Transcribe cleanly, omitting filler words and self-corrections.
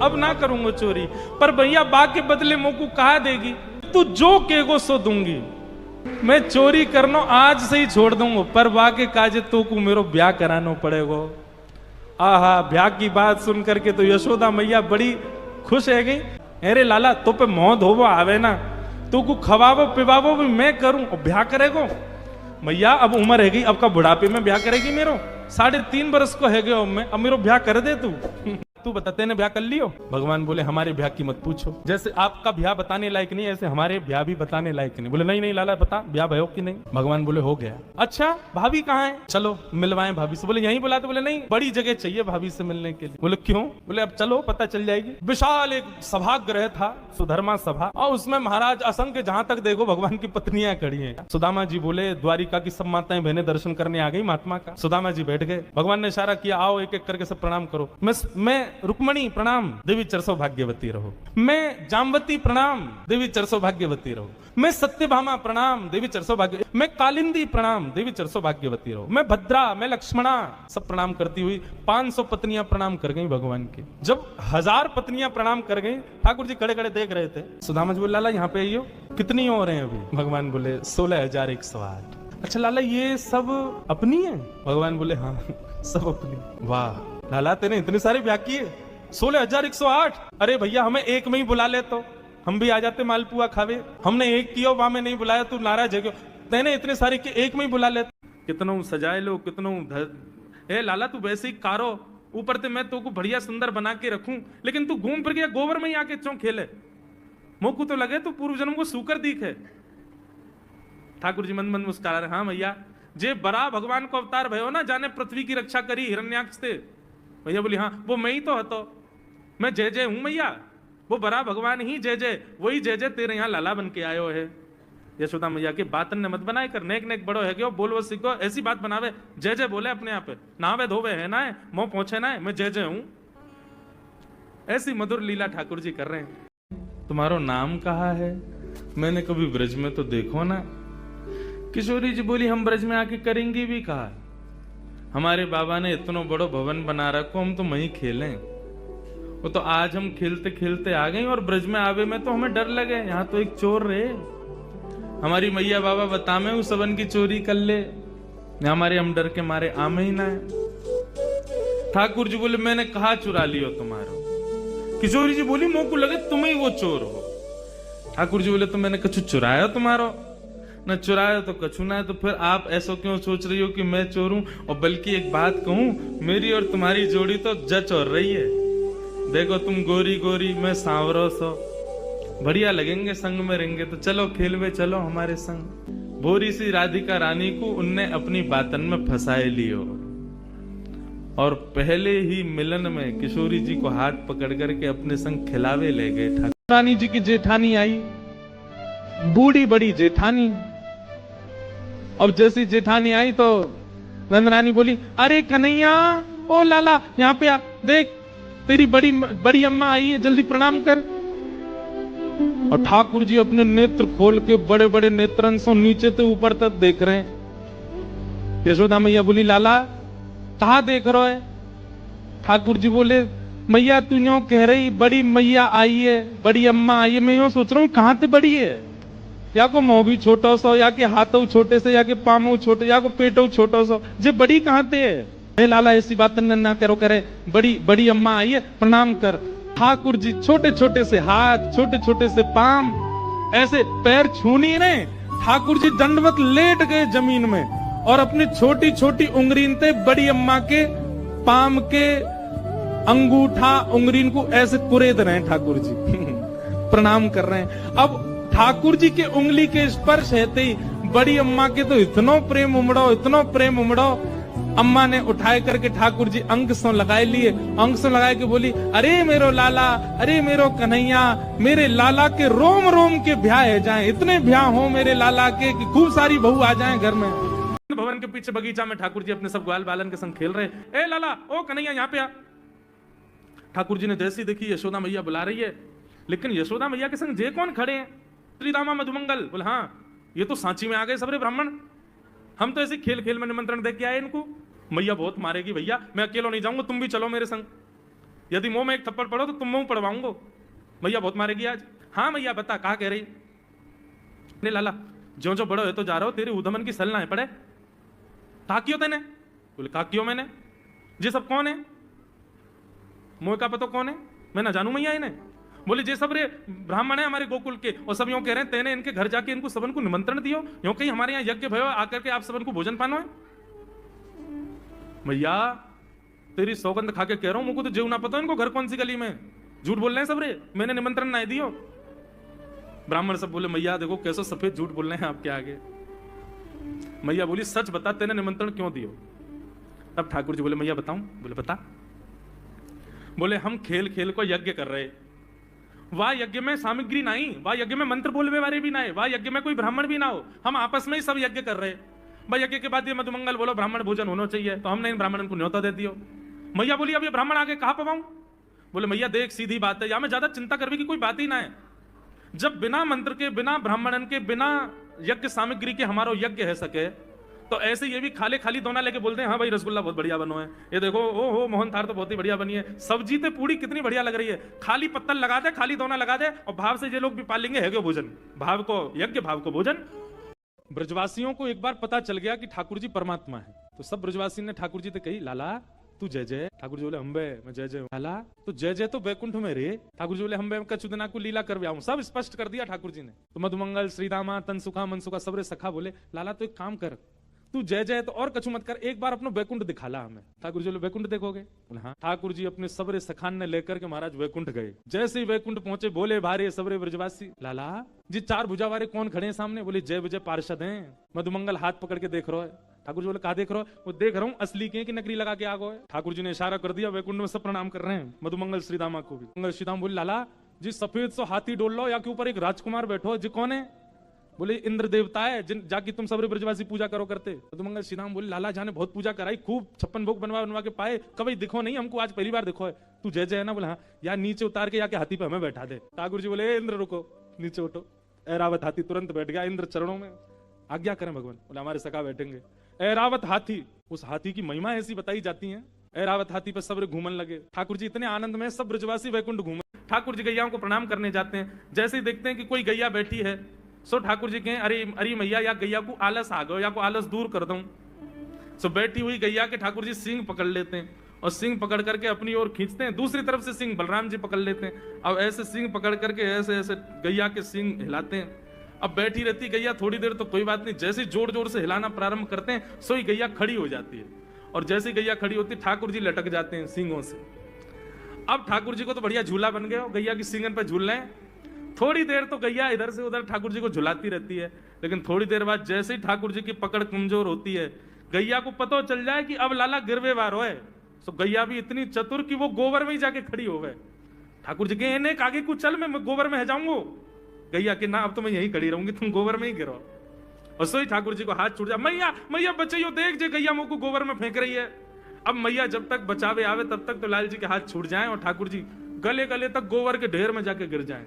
अब ना करूंगा चोरी। पर भैया बा के बदले मोकू कहा देगी, तू जो केगो सो दूंगी। मैं चोरी करनो आज से ही छोड़ दूंगा, पर बा के काजे तो को मेरो ब्याह करानो पड़ेगो। आहा, ब्याह की बात सुन करके तो यशोदा मैया बड़ी खुश है गई। अरे लाला तो पे मोह धोवो आवे ना, तू को खवावो पिवावो भी मैं करूं और ब्याह करेगो। मैया अब उम्र है गई, अब का बुढ़ापे में ब्याह करेगी मेरो? 3.5 बरस को है गयो मैं, अब मेरो ब्याह कर दे तू। तू बता तेने ब्याह कर लियो? भगवान बोले हमारे ब्याह की मत पूछो, जैसे आपका ब्याह बताने लायक नहीं ऐसे हमारे ब्याह भी बताने लायक नहीं। बोले नहीं नहीं लाला बता ब्याह भयो कि नहीं? भगवान बोले हो गया। अच्छा भाभी कहाँ है? चलो मिलवाएं भाभी से। बोले यहीं बुलाते? बोले नहीं बड़ी जगह चाहिए भाभी से मिलने के लिए। बोले क्यों? बोले अब चलो पता चल जाएगी। विशाल एक सभागृह था, सुधर्मा सभा, और उसमें महाराज असंख्य जहां तक देखो भगवान की पत्नियां खड़ी हैं। सुदामा जी बोले द्वारिका की सब माताएं बहनें दर्शन करने आ गई महात्मा का। सुदामा जी बैठ गए, भगवान ने इशारा किया आओ एक एक करके सब प्रणाम करो। मैं रुक्मणी प्रणाम, देवी चरसो भाग्यवती रहो। मैं जामवती प्रणाम, देवी चरसो भाग्यवती रहो। मैं सत्यभामा प्रणाम, देवी चरसो भाग्य। मैं कालिंदी प्रणाम, देवी चरसो भाग्यवती रहो। मैं भद्रा, मैं लक्ष्मणा, सब प्रणाम करती हुई 500 पत्नियां प्रणाम कर गई भगवान की। जब 1000 पत्नियां प्रणाम कर गई, ठाकुर जी खड़े खड़े देख रहे थे। सुदामा जी बोले लाला यहाँ पे आइयो, कितनी और हैं अभी? भगवान बोले 16,108। अच्छा लाला ये सब अपनी है? भगवान बोले हाँ सब अपनी। वाह लाला तेने इतने सारे ब्याह किए, 16,108। अरे भैया हमें एक में ही बुला ले तो हम भी आ जाते मालपुआ खावे। हमने एक किया वहां में नहीं बुलाया, तू नाराज है क्यों? तेने इतने सारे के एक में ही बुला ले। कितनों सजाए लो, कितनों ए लाला तू वैसे ही कारो, ऊपर से मैं तो को बढ़िया सुंदर बना के रखूं, लेकिन तू घूम फिर गया गोबर में ही आके चौं खेले। मोकू तो लगे तू पूर्व जन्म को सूकर दिखे। ठाकुर जी मंद मंद मुस्कुरा रहे। हाँ भैया जे बड़ा भगवान को अवतार भयो ना, जाने पृथ्वी की रक्षा करी हिरण्याक्ष से। भैया बोली हाँ वो मैं ही तो हतो, मैं जय जय हूं मैया, वो बड़ा भगवान ही जय जय, वही जय जय तेरे यहाँ लाला बन के आयो है। यशोदा मैया की बातन ने मत बनाए कर, नेक नेक बड़ो है क्यों बोल वो सीखो, ऐसी बात बनावे जय जय बोले अपने आप नहावे धोवे है ना, मुंह पहुंचे ना, मैं जय जय हूं। ऐसी मधुर लीला ठाकुर जी कर रहे हैं। तुम्हारो नाम कहा है? मैंने कभी ब्रज में तो देखो ना। किशोरी जी बोली हम ब्रज में आके करेंगे भी कहा, हमारे बाबा ने इतना बड़ो भवन बना रखो, हम तो वहीं खेलें। वो तो आज हम खेलते खेलते आ गए और ब्रज में आवे में तो हमें डर लगे, यहाँ तो एक चोर रहे। हमारी मैया बाबा बता में उस सबन की चोरी कर ले, हमारे हम डर के मारे आमे ही ना है। ठाकुर जी बोले मैंने कहा चुरा लियो तुम्हारो। किशोरी जी बोली मोको लगे तुम ही वो चोर हो। ठाकुर जी बोले तो मैंने कछु चुराया तुम्हारो? न चुराया तो कछु ना है, तो फिर आप ऐसा क्यों सोच रही हो कि मैं चोर हूं? और बल्कि एक बात कहूं, मेरी और तुम्हारी जोड़ी तो जच हो रही है। देखो तुम गोरी गोरी, मैं सांवरो सो, बढ़िया लगेंगे संग में रहेंगे, तो चलो खेल में चलो हमारे संग। भोरी सी राधिका रानी को उनने अपनी बातन में फंसाए लियो और पहले ही मिलन में किशोरी जी को हाथ पकड़ करके अपने संग खिलावे ले गए। ठाकुर रानी जी की जेठानी आई, बूढ़ी बड़ी जेठानी। अब जैसी जेठानी आई तो नंदरानी बोली अरे कन्हैया ओ लाला यहाँ पे आ, देख तेरी बड़ी अम्मा आई है, जल्दी प्रणाम कर। और ठाकुर जी अपने नेत्र खोल के बड़े बड़े नेत्रन से नीचे से ऊपर तक देख रहे हैं। यशोदा मैया बोली लाला कहा देख रहे है? ठाकुर जी बोले मैया तू यूं कह रही बड़ी मैया आई है, बड़ी अम्मा आई है, मैं यूं सोच रहा हूँ कहाँ से बड़ी है, या को मुंह भी छोटा सा, या के हाथों छोटे से, या के पामों छोटे, या को पेटों छोटा सा, जे बड़ी कहाँ से है? लाला ऐसी बात ना करो, करे बड़ी अम्मा आई है प्रणाम कर। ठाकुर जी छोटे छोटे से हाथ, छोटे छोटे से पाम, ऐसे पैर छू नहीं रहे। ठाकुर जी दंडवत लेट गए जमीन में और अपनी छोटी छोटी उंगलीन से बड़ी अम्मा के पाम के अंगूठा उंगलीन को ऐसे कुरेद रहे हैं। ठाकुर जी प्रणाम कर रहे हैं। अब ठाकुर जी के उंगली के स्पर्श हेते ही बड़ी अम्मा के तो इतनो प्रेम उमड़ो, इतनो प्रेम उमड़ो। अम्मा ने उठाए करके ठाकुर जी अंग से लगाए लिए, अंग से लगाए के बोली अरे मेरो लाला, अरे मेरो कन्हैया, मेरे लाला के रोम रोम के ब्याह है जाए, इतने ब्याह हो मेरे लाला के कि खूब सारी बहू आ जाए घर में। भवन के पीछे बगीचा में ठाकुर जी अपने सब ग्वाल बालन के संग खेल रहे। ए लाला ओ कन्हैया यहाँ पे आ। ठाकुर जी ने जैसी देखी यशोदा मैया बुला रही है, लेकिन यशोदा मैया के संग जे कौन खड़े हैं? श्रीरामा मधुमंगल। बोले हाँ ये तो सांची में आ गए सबरे ब्राह्मण, हम तो ऐसे खेल खेल में निमंत्रण दे के आए इनको। मैया बहुत मारेगी भैया, मैं अकेला नहीं जाऊंगा, तुम भी चलो मेरे संग। यदि मुंह में एक थप्पड़ पड़ो तो तुम मुंह पड़वाऊंगो। मैया बहुत मारेगी आज। हाँ मैया बता, कहा कह रही? नहीं लाला, जो जो बड़ो है तो जा रहा हो, तेरी उधमन की सल ना है पड़े। कहा क्यों तेने? बोले कहा क्यों मैंने? ये सब कौन है? मुंह का पता कौन है? मैं ना जानू मैया इन्हें। बोले जे सब रे ब्राह्मण है हमारे गोकुल के, और सब यूं कह रहे हैं तेने इनके घर जाके इनको सबन को निमंत्रण दियो, यूं कहीं हमारे यहाँ यज्ञ भयो आकर के आप सबन को भोजन पानो है। मैया तेरी सौगंध खा के कह रहा हूं, मुझको तो जीव ना पता इनको घर कौन सी गली में। झूठ बोल रहे हैं सब रे, मैंने निमंत्रण ना दियो। ब्राह्मण सब बोले मैया देखो कैसे सफेद झूठ बोल रहे हैं आपके आगे। मैया बोली सच बता, तेने निमंत्रण क्यों दियो? तब ठाकुर जी बोले मैया बताऊं? बोले बता। बोले हम खेल खेल को यज्ञ कर रहे, वाह यज्ञ में सामग्री नहीं, वाह यज्ञ में मंत्र बोलने वाले भी ना है, वाह यज्ञ में कोई ब्राह्मण भी ना हो, हम आपस में ही सब यज्ञ कर रहे। भाई यज्ञ के बाद ये मधुमंगल बोलो ब्राह्मण भोजन होना चाहिए, तो हमने इन ब्राह्मणों को न्योता दे दियो। मैया बोली अब ये ब्राह्मण आगे कहां पवाऊं? बोले मैया देख सीधी बात है, यहां में ज्यादा चिंता करने की कोई बात ही ना है। जब बिना मंत्र के, बिना ब्राह्मणन के, बिना यज्ञ सामग्री के हमारा यज्ञ है सके, तो ऐसे ये भी खाली खाली दोना लेके बोलते हैं हाँ भाई रसगुल्ला बहुत बढ़िया बनो है, ये देखो ओ हो मोहन थार तो बहुत ही बढ़िया बनी है, सब्जी तो पूरी कितनी बढ़िया लग रही है, खाली पत्तल लगा दे, खाली दोना लगा दे, और भाव से ये लोग भी पालेंगे है भोजन, भाव को यज्ञ भाव को भोजन। ब्रजवासियों को एक बार पता चल गया कि ठाकुर जी परमात्मा है, तो सब ब्रजवासी ने ठाकुर जी से कही लाला तू जय जय। ठाकुर जी बोले अंबे मैं जय जय। लाला तो जय जय तो बैकुंठ में रे। ठाकुर जी बोले अंबे का चुदना को लीला कर व्याऊं। सब स्पष्ट कर दिया ठाकुर जी ने। तो मधुमंगल श्रीदामा तनसुखा मनसुखा सबरे सखा बोले लाला तो एक काम कर, तू जय जय तो और कछु मत कर, एक बार अपना बैकुंठ दिखाला हमें। ठाकुर जी बोले बैकुंठ देखोगे? बोले हाँ। ठाकुर जी अपने सबरे सखान ने लेकर के महाराज बैकुंठ गए। जैसे ही बैकुंठ पहुंचे बोले भारे सबरे ब्रजवासी लाला जी चार भुजा वाले कौन खड़े हैं सामने? बोले जय विजय पार्षद हैं। मधुमंगल हाथ पकड़ के देख रहा है। ठाकुर जी बोले कहा देख रहे हो? वो देख रहा हूँ असली के कि नकली लगा के आ गए। ठाकुर जी ने इशारा कर दिया, वैकुंठ में सब प्रणाम कर रहे हैं, मधुमंगल श्रीदामा को भी। मंगल श्रीदाम बोले लाला जी सफेद सो हाथी डोल लो, या के ऊपर एक राजकुमार बैठो, जी कौन है? बोले इंद्र देवता है जिन जाके तुम सबरे ब्रजवासी पूजा करो करते। मधुमंगल श्रीदाम बोले लाला जाने बहुत पूजा कराई, खूब 56 भोग बनवा बनवा के पाए, कभी दिखो नहीं हमको, आज पहली बार दिखो है, तू जय जय है ना? बोला हाँ। यार नीचे उतार के जाके हाथी पे हमें बैठा दे। ठाकुर जी बोले इंद्र रुको, नीचे उठो। ऐरावत हाथी तुरंत बैठ गया इंद्र चरणों में, आज्ञा करें भगवान। बोले हमारे सखा बैठेंगे। ऐरावत हाथी, उस हाथी की महिमा ऐसी बताई जाती है। ऐरावत हाथी पर सब घूमन लगे। ठाकुर जी इतने आनंद में सब ब्रजवासी वैकुंठ घूमे। ठाकुर जी गैयाओं को प्रणाम करने जाते हैं, जैसे ही देखते हैं कि कोई गैया बैठी है, सो ठाकुर जी कहें अरे अरे मैया या गैया को आलस आ गयो, या को आलस दूर कर दूं। सो बैठी हुई गैया के ठाकुर जी सींग पकड़ लेते हैं, और सींग पकड़ करके अपनी ओर खींचते हैं, दूसरी तरफ से सींग बलराम जी पकड़ लेते हैं। अब ऐसे सींग पकड़ करके ऐसे ऐसे गैया के सींग हिलाते हैं। अब बैठी रहती गैया थोड़ी देर तो कोई बात नहीं, जैसे जोर जोर से हिलाना प्रारंभ करते हैं सोई गैया खड़ी हो जाती है, और जैसे गैया खड़ी होती है ठाकुर जी लटक जाते हैं सींगों से। अब ठाकुर जी को तो बढ़िया झूला बन गया, गैया की सींगन पर झूल रहे हैं। थोड़ी देर तो गैया इधर से उधर ठाकुर जी को झुलाती रहती है, लेकिन थोड़ी देर बाद जैसे ही ठाकुर जी की पकड़ कमजोर होती है, गैया को पता चल जाए कि अब लाला गिरवे वार है, तो गैया भी इतनी चतुर कि वो गोबर में ही जाके खड़ी हो गए। ठाकुर जी कहे आगे कुछ चल, मैं गोबर में जाऊंगा। गैया कि ना अब तो मैं यहीं खड़ी रहूंगी, तुम गोबर में ही गिरो। और सोई ठाकुर जी को हाथ छूट जाए, मैया मैया बचाइयो, देख जे गैया मुंह को गोबर में फेंक रही है। अब मैया जब तक बचावे आवे तब तक तो लाल जी के हाथ छूट जाएं और ठाकुर जी गले गले तक गोबर के ढेर में जाके गिर जाएं।